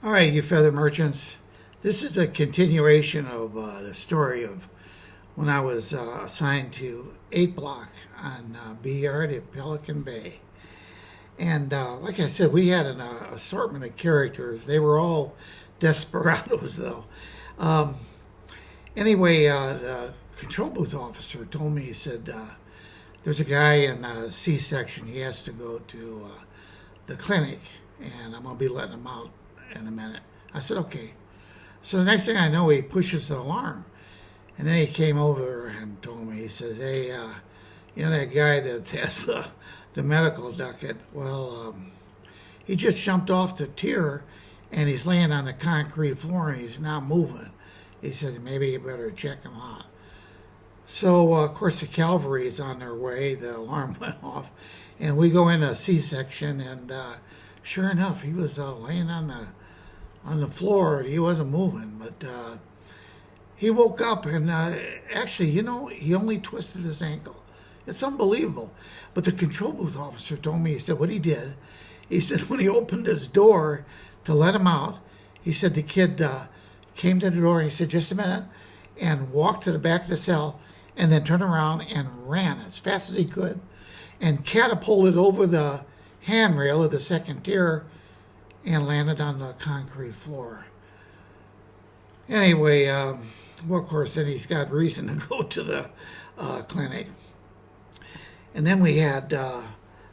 All right, you feather merchants. This is a continuation of the story of when I was assigned to 8 Block on B Yard at Pelican Bay. And like I said, we had an assortment of characters. They were all desperados, though. Um, anyway, the control booth officer told me, he said, there's a guy in C section. He has to go to the clinic, and I'm going to be letting him out in a minute. I said, okay. So the next thing I know, he pushes the alarm. And then he came over and told me, he says, hey, you know that guy that has the medical docket? Well, he just jumped off the tier and he's laying on the concrete floor and he's not moving. He said, maybe you better check him out. So, of course, the cavalry is on their way. The alarm went off. And we go into a C-section, and sure enough, he was laying on the floor. He wasn't moving, but he woke up, and actually, he only twisted his ankle. It's unbelievable. But the control booth officer told me, he said, what he did, he said when he opened his door to let him out, he said the kid came to the door, and he said, just a minute, and walked to the back of the cell, and then turned around and ran as fast as he could, and catapulted over the handrail of the second tier and landed on the concrete floor. Anyway, well, of course, then he's got reason to go to the clinic. And then we had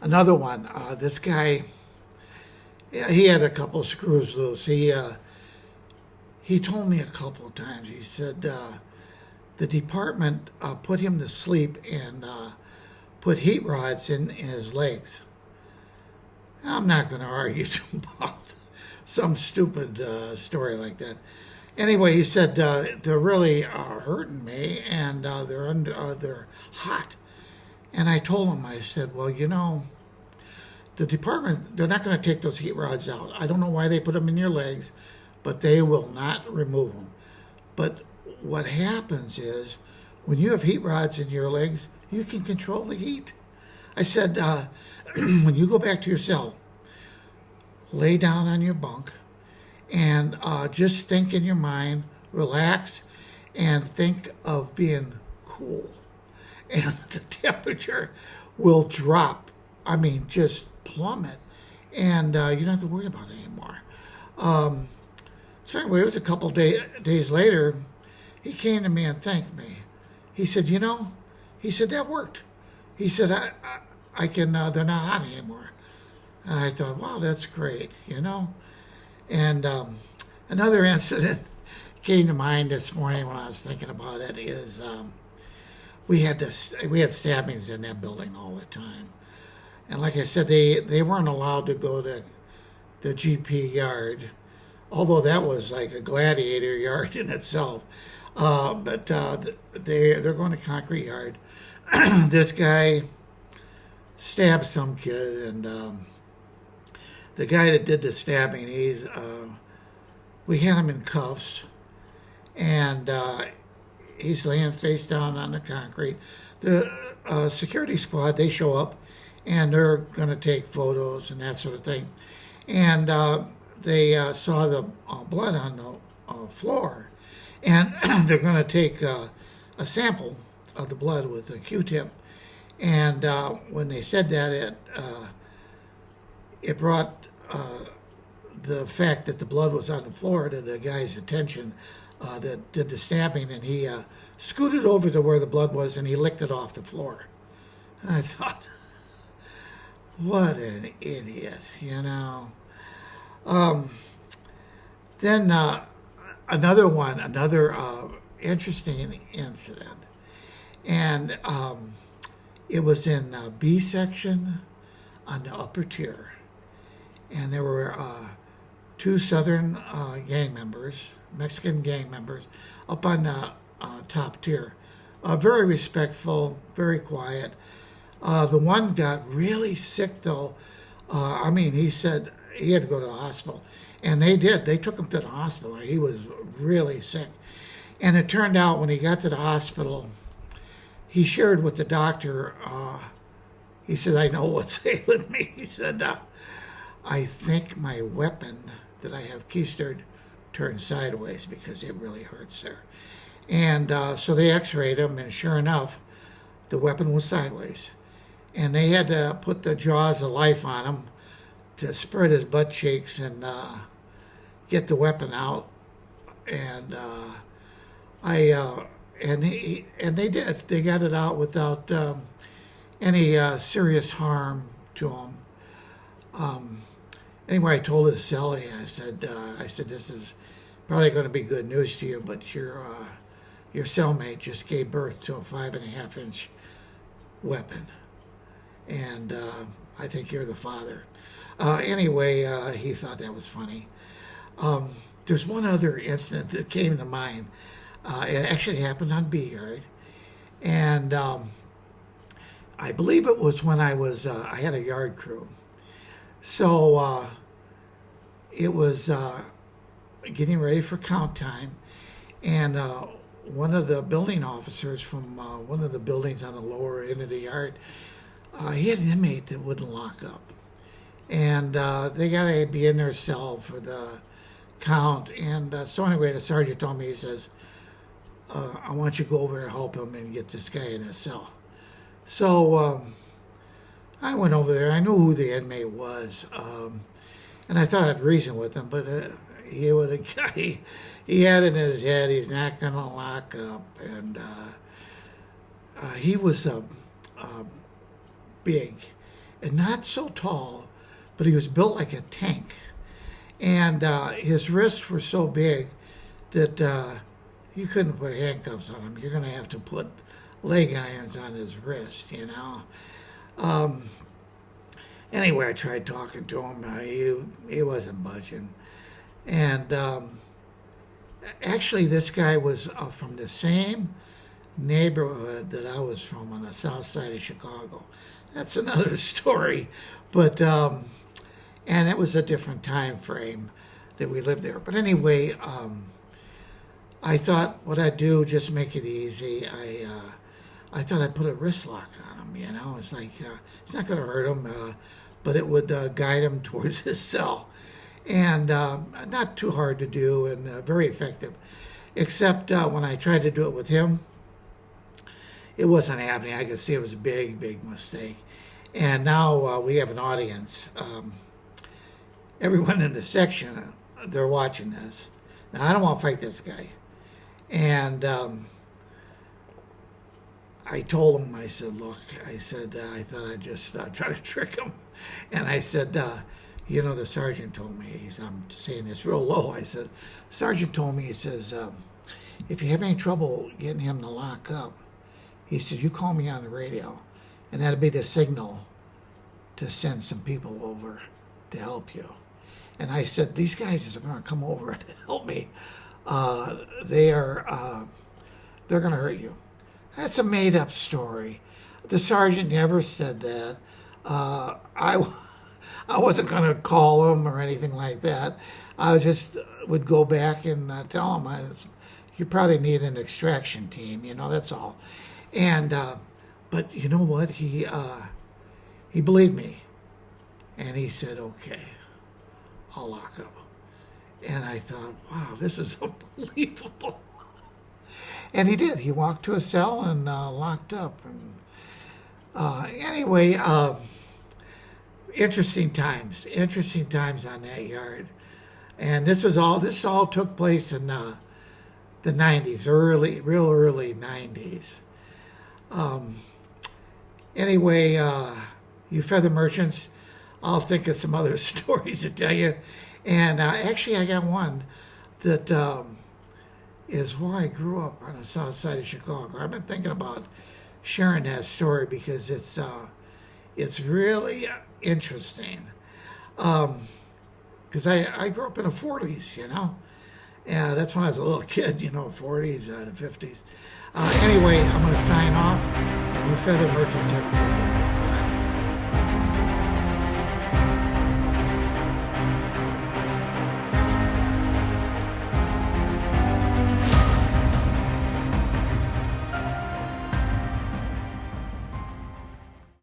another one. This guy, he had a couple of screws loose. He told me a couple of times, he said the department put him to sleep and put heat rods in his legs. I'm not going to argue about some stupid story like that. Anyway, he said they're really hurting me, and they're hot. And I told him, I said, well, the department, they're not going to take those heat rods out. I don't know why they put them in your legs, but they will not remove them. But what happens is when you have heat rods in your legs, you can control the heat. I said, when you go back to your cell, lay down on your bunk and just think in your mind, relax, and think of being cool. And the temperature will drop. I mean, just plummet. And you don't have to worry about it anymore. So anyway, it was a couple days later, he came to me and thanked me. He said, he said, that worked. He said, I can, they're not hot anymore. And I thought, wow, that's great, And another incident came to mind this morning when I was thinking about it is we had stabbings in that building all the time. And like I said, they weren't allowed to go to the GP yard, although that was like a gladiator yard in itself. But they're going to concrete yard. This guy stabbed some kid, and the guy that did the stabbing, we had him in cuffs, and he's laying face down on the concrete. The security squad, they show up, and they're going to take photos and that sort of thing. And they saw the blood on the floor, and they're going to take a sample of the blood with a Q-tip. And when they said that, it brought the fact that the blood was on the floor to the guy's attention that did the stabbing, and he scooted over to where the blood was, and he licked it off the floor. And I thought, what an idiot, Then another interesting incident, and it was in B section on the upper tier, and there were two Southern gang members, Mexican gang members, up on the top tier. Very respectful, very quiet. The one got really sick, though. He said he had to go to the hospital. And they did. They took him to the hospital. He was really sick. And it turned out when he got to the hospital, he shared with the doctor, he said, I know what's ailing me. He said, I think my weapon that I have keistered turned sideways because it really hurts there. And so they x-rayed him, and sure enough, the weapon was sideways. And they had to put the jaws of life on him to spread his butt cheeks and get the weapon out. And and they did. They got it out without any serious harm to him. Anyway, I told his cellie, I said, this is probably going to be good news to you, but your cellmate just gave birth to a 5.5-inch weapon, and I think you're the father. Anyway, he thought that was funny. There's one other incident that came to mind. It actually happened on B Yard, and I believe it was when I had a yard crew. So it was getting ready for count time, and one of the building officers from one of the buildings on the lower end of the yard, he had an inmate that wouldn't lock up. And they got to be in their cell for the count. And so anyway, the sergeant told me, he says, I want you to go over and help him and get this guy in his cell. So I went over there. I knew who the inmate was. And I thought I'd reason with him, but he was a guy, he had in his head he's not going to lock up. And he was big and not so tall, but he was built like a tank. And his wrists were so big that you couldn't put handcuffs on him. You're going to have to put leg irons on his wrist, you know. Anyway, I tried talking to him. He wasn't budging. And actually, this guy was from the same neighborhood that I was from on the south side of Chicago. That's another story. But, and it was a different time frame that we lived there. But anyway, I thought what I'd do, just make it easy. I thought I'd put a wrist lock on him, you know. It's like, it's not going to hurt him, but it would guide him towards his cell. And not too hard to do and very effective. Except when I tried to do it with him, it wasn't happening. I could see it was a big, big mistake. And now we have an audience. Everyone in the section, they're watching this. Now, I don't want to fight this guy. And I told him, I said, look, I said, I thought I'd just try to trick him. And I said, you know, the sergeant told me, I'm saying this real low, I said, sergeant told me, he says, if you have any trouble getting him to lock up, he said, you call me on the radio, and that'll be the signal to send some people over to help you. And I said, these guys are going to come over and help me. They're going to hurt you. That's a made-up story. The sergeant never said that. I wasn't going to call him or anything like that. I just would go back and tell him, you probably need an extraction team, you know, that's all. And but you know what? He believed me, and he said, okay, I'll lock up. And I thought, wow, this is unbelievable. And he did. He walked to a cell and locked up. And anyway, interesting times on that yard. And this all took place in the 90s, real early 90s. Anyway, you feather merchants, I'll think of some other stories to tell you. And actually, I got one that is where I grew up on the south side of Chicago. I've been thinking about sharing that story because it's really interesting. Because I grew up in the 40s, you know. Yeah, that's when I was a little kid, you know, 40s, the 50s. Anyway, I'm going to sign off, and you feather merchants have a good day.